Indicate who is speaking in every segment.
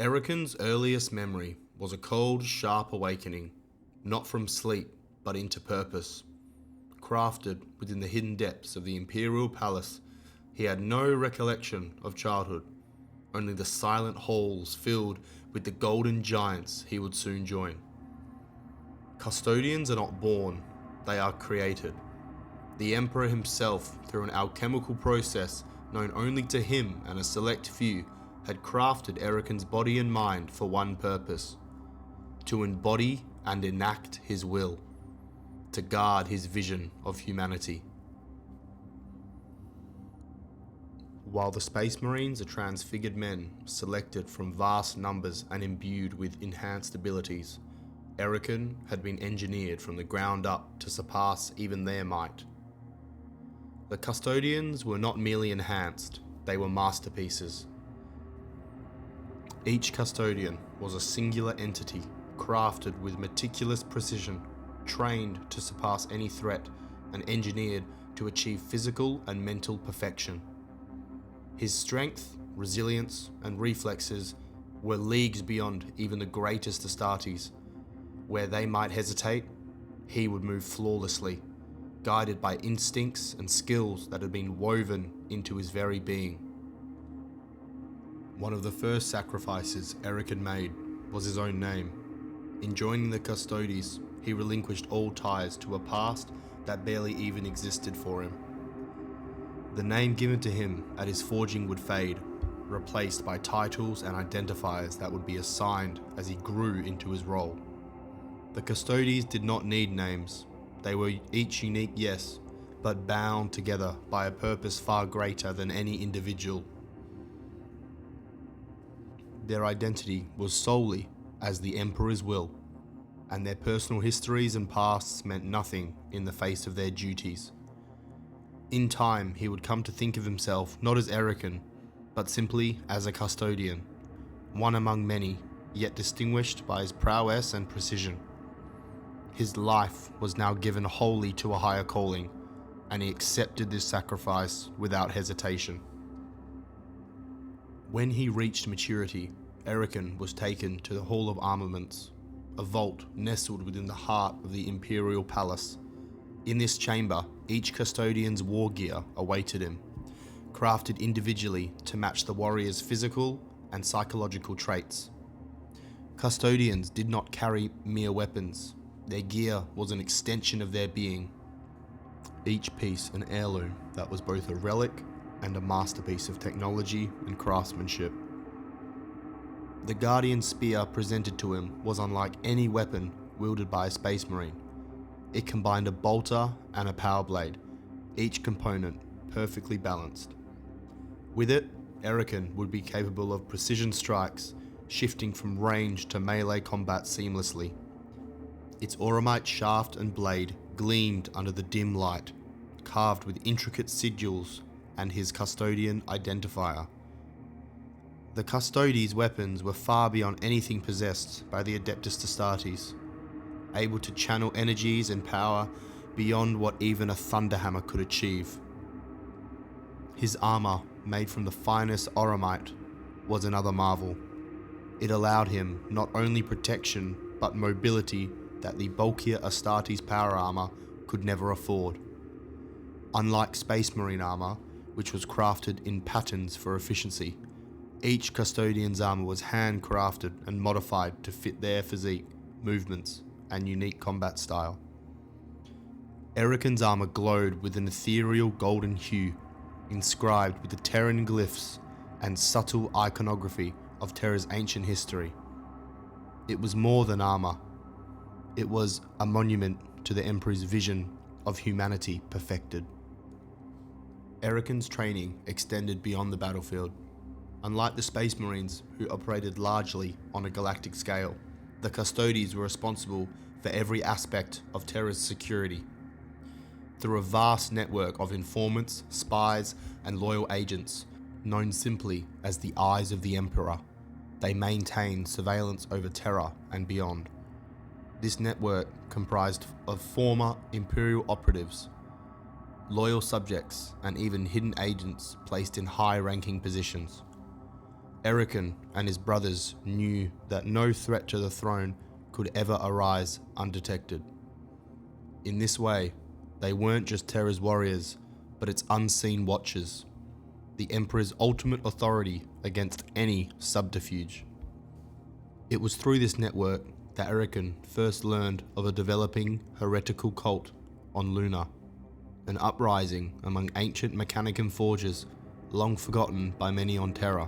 Speaker 1: Erican's earliest memory was a cold, sharp awakening, not from sleep, but into purpose. Crafted within the hidden depths of the Imperial Palace, he had no recollection of childhood, only the silent halls filled with the golden giants he would soon join. Custodians are not born, they are created. The Emperor himself, through an alchemical process known only to him and a select few, had crafted Erican's body and mind for one purpose: to embody and enact his will, to guard his vision of humanity. While the Space Marines are transfigured men, selected from vast numbers and imbued with enhanced abilities, Erican had been engineered from the ground up to surpass even their might. The Custodians were not merely enhanced, they were masterpieces. Each Custodian was a singular entity, crafted with meticulous precision, trained to surpass any threat, and engineered to achieve physical and mental perfection. His strength, resilience, and reflexes were leagues beyond even the greatest Astartes. Where they might hesitate, he would move flawlessly, guided by instincts and skills that had been woven into his very being. One of the first sacrifices Erican made was his own name. In joining the Custodes, he relinquished all ties to a past that barely even existed for him. The name given to him at his forging would fade, replaced by titles and identifiers that would be assigned as he grew into his role. The Custodes did not need names. They were each unique, yes, but bound together by a purpose far greater than any individual. Their identity was solely as the Emperor's will, and their personal histories and pasts meant nothing in the face of their duties. In time, he would come to think of himself not as Erican, but simply as a Custodian, one among many, yet distinguished by his prowess and precision. His life was now given wholly to a higher calling, and he accepted this sacrifice without hesitation. When he reached maturity, Erican was taken to the Hall of Armaments, a vault nestled within the heart of the Imperial Palace. In this chamber, each Custodian's war gear awaited him, crafted individually to match the warrior's physical and psychological traits. Custodians did not carry mere weapons. Their gear was an extension of their being, each piece an heirloom that was both a relic and a masterpiece of technology and craftsmanship. The Guardian spear presented to him was unlike any weapon wielded by a Space Marine. It combined a bolter and a power blade, each component perfectly balanced. With it, Erican would be capable of precision strikes, shifting from range to melee combat seamlessly. Its auramite shaft and blade gleamed under the dim light, carved with intricate sigils and his Custodian identifier. The Custodes' weapons were far beyond anything possessed by the Adeptus Astartes, able to channel energies and power beyond what even a thunderhammer could achieve. His armor, made from the finest auramite, was another marvel. It allowed him not only protection, but mobility that the bulkier Astartes power armor could never afford. Unlike Space Marine armor, which was crafted in patterns for efficiency, each Custodian's armor was handcrafted and modified to fit their physique, movements, and unique combat style. Erican's armor glowed with an ethereal golden hue, inscribed with the Terran glyphs and subtle iconography of Terra's ancient history. It was more than armor. It was a monument to the Emperor's vision of humanity perfected. Erican's training extended beyond the battlefield. Unlike the Space Marines, who operated largely on a galactic scale, the Custodes were responsible for every aspect of Terra's security. Through a vast network of informants, spies, and loyal agents, known simply as the Eyes of the Emperor, they maintained surveillance over Terra and beyond. This network comprised of former Imperial operatives, loyal subjects, and even hidden agents placed in high-ranking positions. Erican and his brothers knew that no threat to the throne could ever arise undetected. In this way, they weren't just Terra's warriors, but its unseen watchers, the Emperor's ultimate authority against any subterfuge. It was through this network that Erican first learned of a developing heretical cult on Luna, an uprising among ancient Mechanicum forges long forgotten by many on Terra.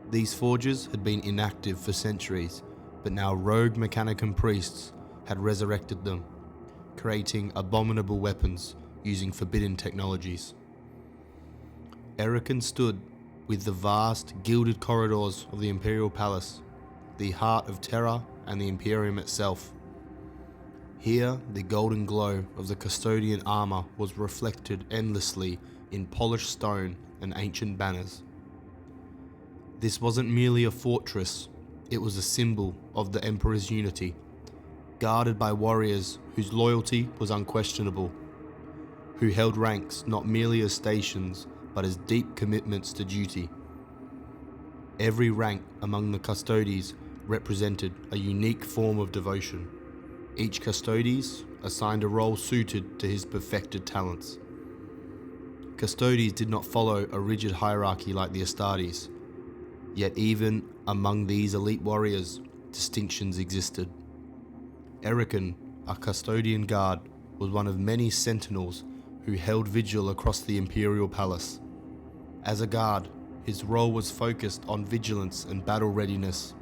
Speaker 1: These forges had been inactive for centuries, but now rogue Mechanicum priests had resurrected them, creating abominable weapons using forbidden technologies. Erican stood with the vast gilded corridors of the Imperial Palace, the heart of Terra and the Imperium itself. Here, the golden glow of the custodian armor was reflected endlessly in polished stone and ancient banners. This wasn't merely a fortress, it was a symbol of the Emperor's unity, guarded by warriors whose loyalty was unquestionable, who held ranks not merely as stations, but as deep commitments to duty. Every rank among the Custodes represented a unique form of devotion. Each Custodes assigned a role suited to his perfected talents. Custodes did not follow a rigid hierarchy like the Astartes, yet even among these elite warriors, distinctions existed. Erican, a custodian guard, was one of many sentinels who held vigil across the Imperial Palace. As a guard, his role was focused on vigilance and battle readiness,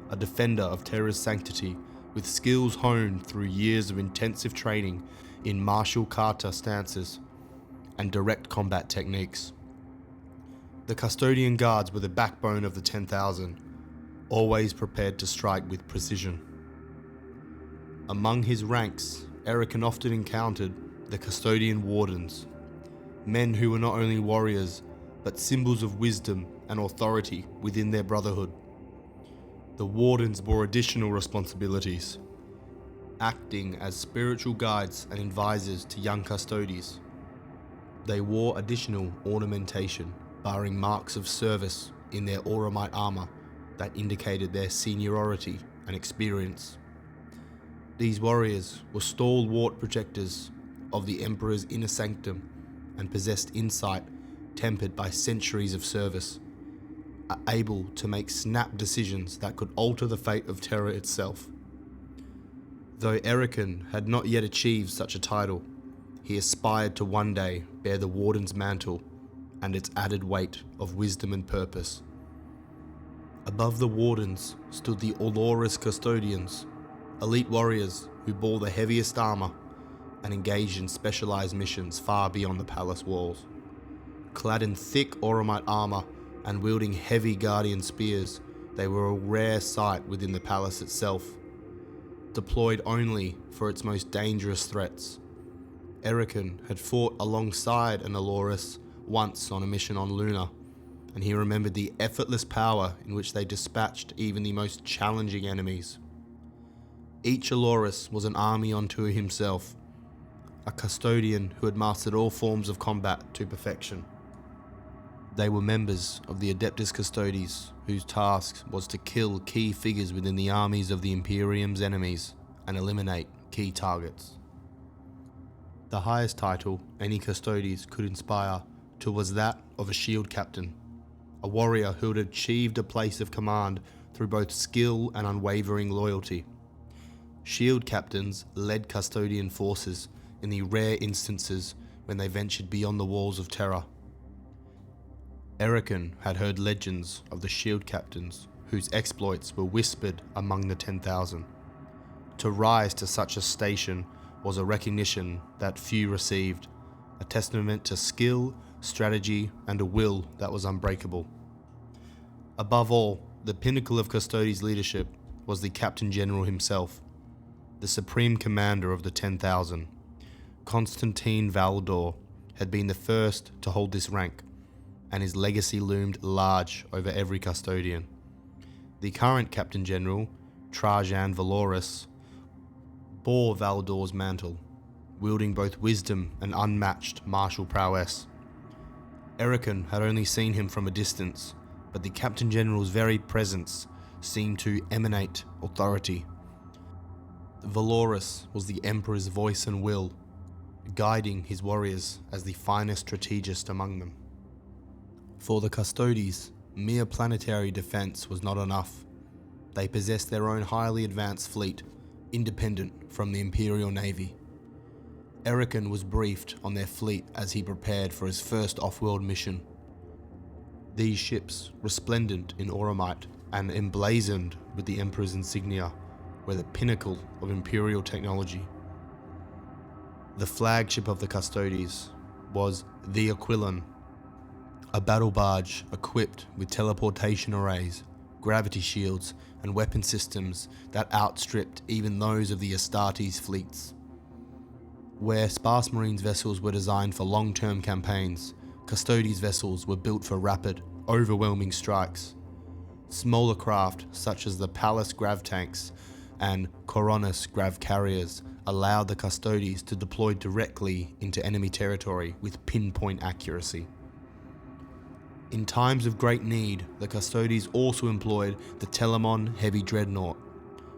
Speaker 1: a defender of Terra's sanctity with skills honed through years of intensive training in martial kata stances and direct combat techniques. The custodian guards were the backbone of the 10,000, always prepared to strike with precision. Among his ranks, Erican often encountered the custodian wardens, men who were not only warriors, but symbols of wisdom and authority within their brotherhood. The wardens bore additional responsibilities, acting as spiritual guides and advisors to young Custodes. They wore additional ornamentation, barring marks of service in their auramite armor that indicated their seniority and experience. These warriors were stalwart protectors of the Emperor's inner sanctum and possessed insight tempered by centuries of service, able to make snap decisions that could alter the fate of Terra itself. Though Erican had not yet achieved such a title, he aspired to one day bear the Warden's mantle and its added weight of wisdom and purpose. Above the Wardens stood the Olorus Custodians, elite warriors who bore the heaviest armor and engaged in specialized missions far beyond the palace walls. Clad in thick auramite armor and wielding heavy guardian spears, they were a rare sight within the palace itself, deployed only for its most dangerous threats. Erican had fought alongside an Olorus once on a mission on Luna, and he remembered the effortless power in which they dispatched even the most challenging enemies. Each Olorus was an army unto himself, a custodian who had mastered all forms of combat to perfection. They were members of the Adeptus Custodes, whose task was to kill key figures within the armies of the Imperium's enemies and eliminate key targets. The highest title any Custodes could inspire to was that of a shield captain, a warrior who had achieved a place of command through both skill and unwavering loyalty. Shield captains led custodian forces in the rare instances when they ventured beyond the walls of Terra. Erican had heard legends of the shield captains whose exploits were whispered among the 10,000. To rise to such a station was a recognition that few received, a testament to skill, strategy, and a will that was unbreakable. Above all, the pinnacle of Custodes' leadership was the Captain General himself, the supreme commander of the 10,000. Constantine Valdor had been the first to hold this rank, and his legacy loomed large over every custodian. The current Captain General, Trajan Valoris, bore Valdor's mantle, wielding both wisdom and unmatched martial prowess. Erican had only seen him from a distance, but the Captain General's very presence seemed to emanate authority. Valorous was the Emperor's voice and will, guiding his warriors as the finest strategist among them. For the Custodes, mere planetary defense was not enough. They possessed their own highly advanced fleet, independent from the Imperial Navy. Erican was briefed on their fleet as he prepared for his first off-world mission. These ships, resplendent in auramite and emblazoned with the Emperor's insignia, were the pinnacle of Imperial technology. The flagship of the Custodes was the Aquilon, a battle barge equipped with teleportation arrays, gravity shields, and weapon systems that outstripped even those of the Astartes fleets. Where sparse Marines vessels were designed for long-term campaigns, Custodes vessels were built for rapid, overwhelming strikes. Smaller craft such as the Pallas grav tanks and Coronis grav carriers allowed the Custodes to deploy directly into enemy territory with pinpoint accuracy. In times of great need, the Custodes also employed the Telamon Heavy Dreadnought,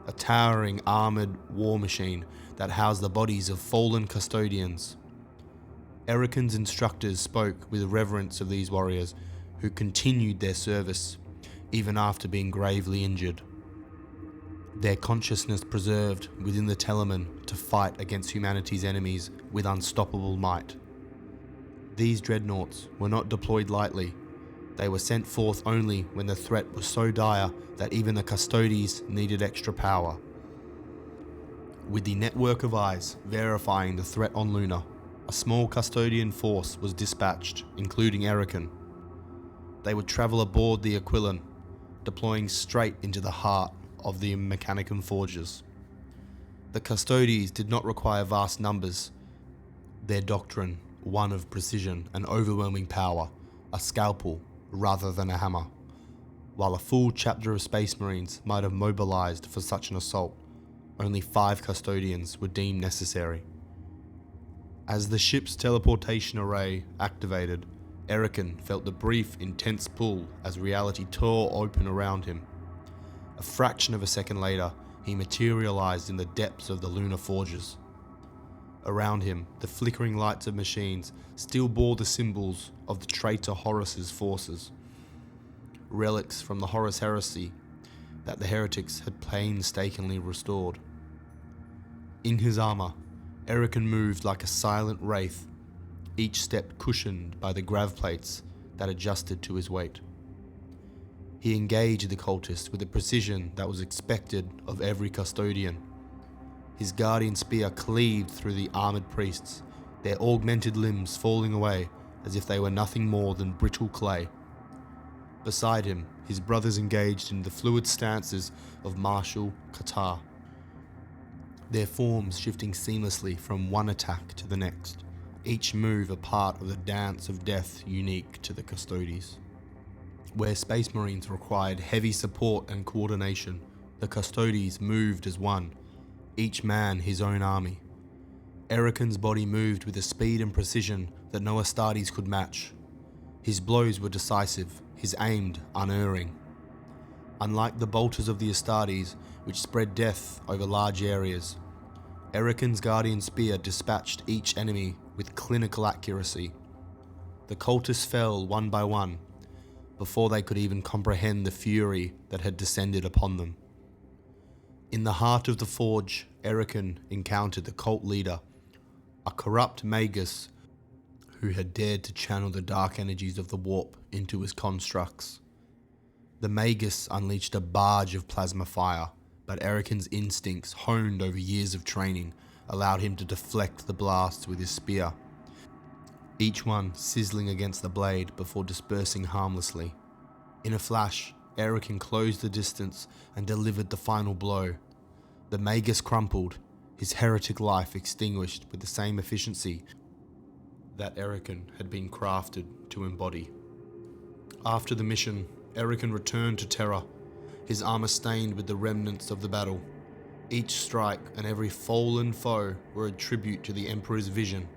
Speaker 1: a towering armoured war machine that housed the bodies of fallen custodians. Erican's instructors spoke with reverence of these warriors who continued their service even after being gravely injured. Their consciousness preserved within the Telamon to fight against humanity's enemies with unstoppable might. These dreadnoughts were not deployed lightly. They were sent forth only when the threat was so dire that even the Custodes needed extra power. With the network of eyes verifying the threat on Luna, a small custodian force was dispatched, including Erican. They would travel aboard the Aquilon, deploying straight into the heart of the Mechanicum forges. The Custodes did not require vast numbers. Their doctrine, one of precision and overwhelming power, a scalpel rather than a hammer. While a full chapter of Space Marines might have mobilized for such an assault, only 5 custodians were deemed necessary. As the ship's teleportation array activated, Erican felt the brief, intense pull as reality tore open around him. A fraction of a second later, he materialized in the depths of the lunar forges. Around him, the flickering lights of machines still bore the symbols of the traitor Horus's forces, relics from the Horus heresy that the heretics had painstakingly restored. In his armor, Erican moved like a silent wraith, each step cushioned by the grav plates that adjusted to his weight. He engaged the cultist with a precision that was expected of every custodian. His guardian spear cleaved through the armoured priests, their augmented limbs falling away as if they were nothing more than brittle clay. Beside him, his brothers engaged in the fluid stances of martial kata, their forms shifting seamlessly from one attack to the next, each move a part of the dance of death unique to the Custodes. Where Space Marines required heavy support and coordination, the Custodes moved as one, each man his own army. Erican's body moved with a speed and precision that no Astartes could match. His blows were decisive, his aim unerring. Unlike the bolters of the Astartes, which spread death over large areas, Erican's guardian spear dispatched each enemy with clinical accuracy. The cultists fell one by one, before they could even comprehend the fury that had descended upon them. In the heart of the forge, Erican encountered the cult leader, a corrupt magus who had dared to channel the dark energies of the warp into his constructs. The magus unleashed a barrage of plasma fire, but Erican's instincts, honed over years of training, allowed him to deflect the blasts with his spear, each one sizzling against the blade before dispersing harmlessly. In a flash, Erican closed the distance and delivered the final blow. The magus crumpled, his heretic life extinguished with the same efficiency that Erican had been crafted to embody. After the mission, Erican returned to Terra, his armor stained with the remnants of the battle. Each strike and every fallen foe were a tribute to the Emperor's vision,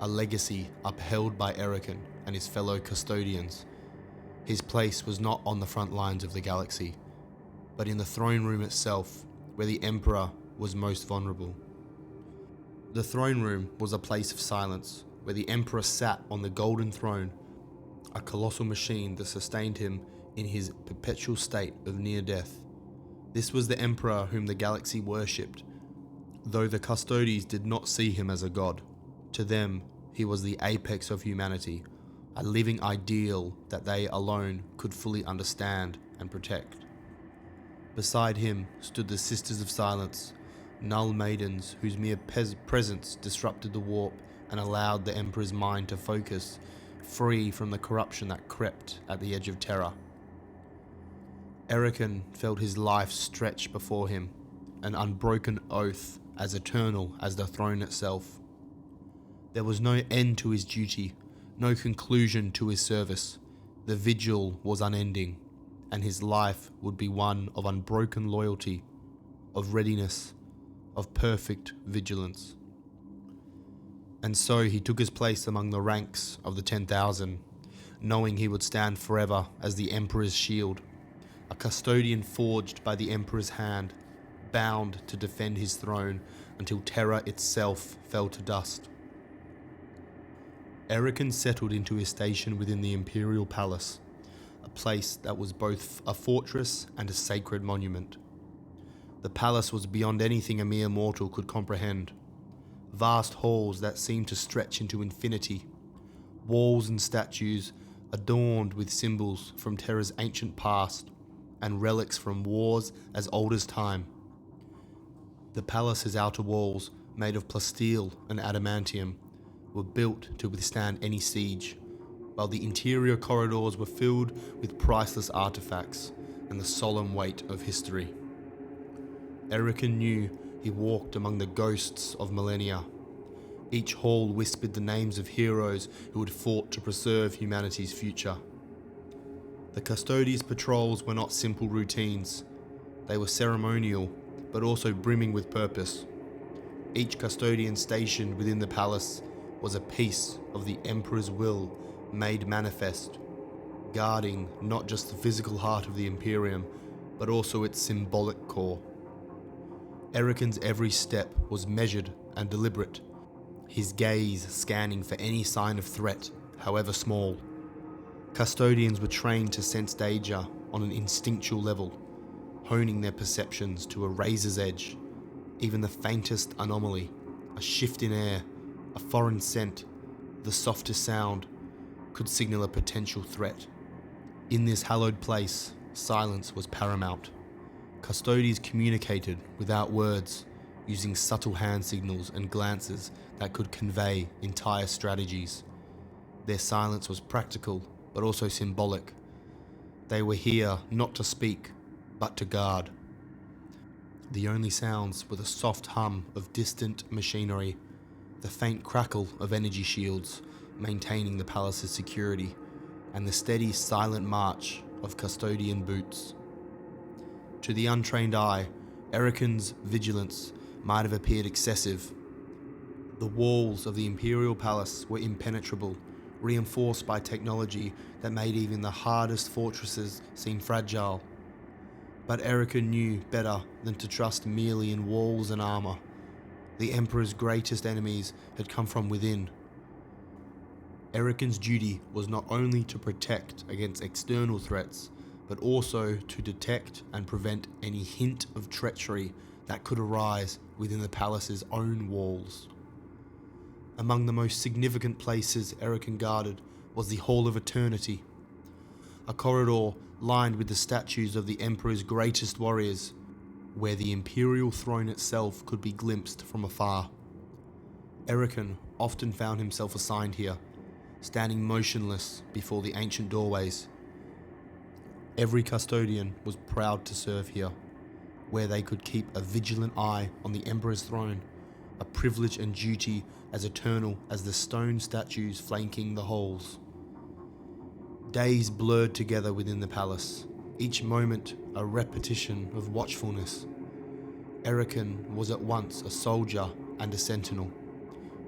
Speaker 1: a legacy upheld by Erican and his fellow custodians. His place was not on the front lines of the galaxy, but in the throne room itself, where the Emperor was most vulnerable. The throne room was a place of silence, where the Emperor sat on the golden throne, a colossal machine that sustained him in his perpetual state of near death. This was the Emperor whom the galaxy worshipped, though the Custodes did not see him as a god. To them, he was the apex of humanity, a living ideal that they alone could fully understand and protect. Beside him stood the Sisters of Silence, null maidens whose mere presence disrupted the warp and allowed the Emperor's mind to focus, free from the corruption that crept at the edge of terror. Erican felt his life stretch before him, an unbroken oath as eternal as the throne itself. There was no end to his duty, no conclusion to his service. The vigil was unending, and his life would be one of unbroken loyalty, of readiness, of perfect vigilance. And so he took his place among the ranks of the 10,000, knowing he would stand forever as the Emperor's shield, a custodian forged by the Emperor's hand, bound to defend his throne until terror itself fell to dust. Erican settled into his station within the Imperial Palace, a place that was both a fortress and a sacred monument. The palace was beyond anything a mere mortal could comprehend. Vast halls that seemed to stretch into infinity, walls and statues adorned with symbols from Terra's ancient past and relics from wars as old as time. The palace's outer walls, made of plasteel and adamantium, were built to withstand any siege, while the interior corridors were filled with priceless artifacts and the solemn weight of history. Erican knew he walked among the ghosts of millennia. Each hall whispered the names of heroes who had fought to preserve humanity's future. The Custodes' patrols were not simple routines. They were ceremonial, but also brimming with purpose. Each custodian stationed within the palace was a piece of the Emperor's will made manifest, guarding not just the physical heart of the Imperium, but also its symbolic core. Erican's every step was measured and deliberate, his gaze scanning for any sign of threat, however small. Custodians were trained to sense danger on an instinctual level, honing their perceptions to a razor's edge. Even the faintest anomaly, a shift in air, a foreign scent, the softest sound, could signal a potential threat. In this hallowed place, silence was paramount. Custodes communicated without words, using subtle hand signals and glances that could convey entire strategies. Their silence was practical, but also symbolic. They were here not to speak, but to guard. The only sounds were the soft hum of distant machinery, the faint crackle of energy shields maintaining the palace's security, and the steady, silent march of custodian boots. To the untrained eye, Erican's vigilance might have appeared excessive. The walls of the Imperial Palace were impenetrable, reinforced by technology that made even the hardest fortresses seem fragile. But Erican knew better than to trust merely in walls and armor. The Emperor's greatest enemies had come from within. Erican's duty was not only to protect against external threats, but also to detect and prevent any hint of treachery that could arise within the palace's own walls. Among the most significant places Erican guarded was the Hall of Eternity, a corridor lined with the statues of the Emperor's greatest warriors, where the Imperial throne itself could be glimpsed from afar. Erican often found himself assigned here, standing motionless before the ancient doorways. Every custodian was proud to serve here, where they could keep a vigilant eye on the Emperor's throne, a privilege and duty as eternal as the stone statues flanking the halls. Days blurred together within the palace, each moment a repetition of watchfulness. Erican was at once a soldier and a sentinel,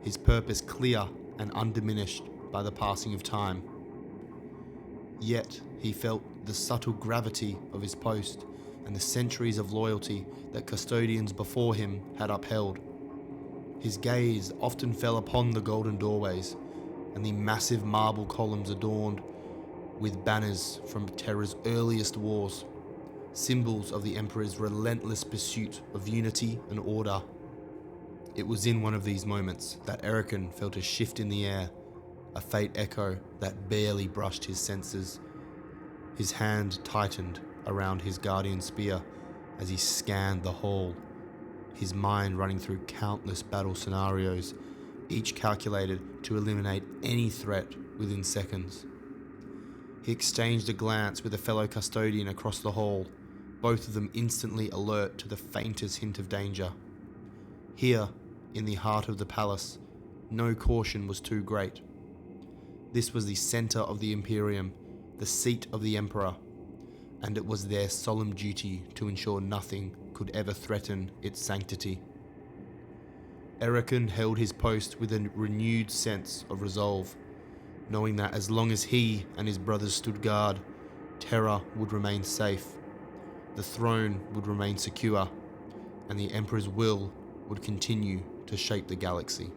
Speaker 1: his purpose clear and undiminished by the passing of time. Yet he felt the subtle gravity of his post and the centuries of loyalty that custodians before him had upheld. His gaze often fell upon the golden doorways and the massive marble columns adorned with banners from Terra's earliest wars, symbols of the Emperor's relentless pursuit of unity and order. It was in one of these moments that Erican felt a shift in the air, a faint echo that barely brushed his senses. His hand tightened around his guardian spear as he scanned the hall, his mind running through countless battle scenarios, each calculated to eliminate any threat within seconds. He exchanged a glance with a fellow custodian across the hall, both of them instantly alert to the faintest hint of danger. Here, in the heart of the palace, no caution was too great. This was the center of the Imperium, the seat of the Emperor, and it was their solemn duty to ensure nothing could ever threaten its sanctity. Erican held his post with a renewed sense of resolve, knowing that as long as he and his brothers stood guard, Terra would remain safe, the throne would remain secure, and the Emperor's will would continue to shape the galaxy.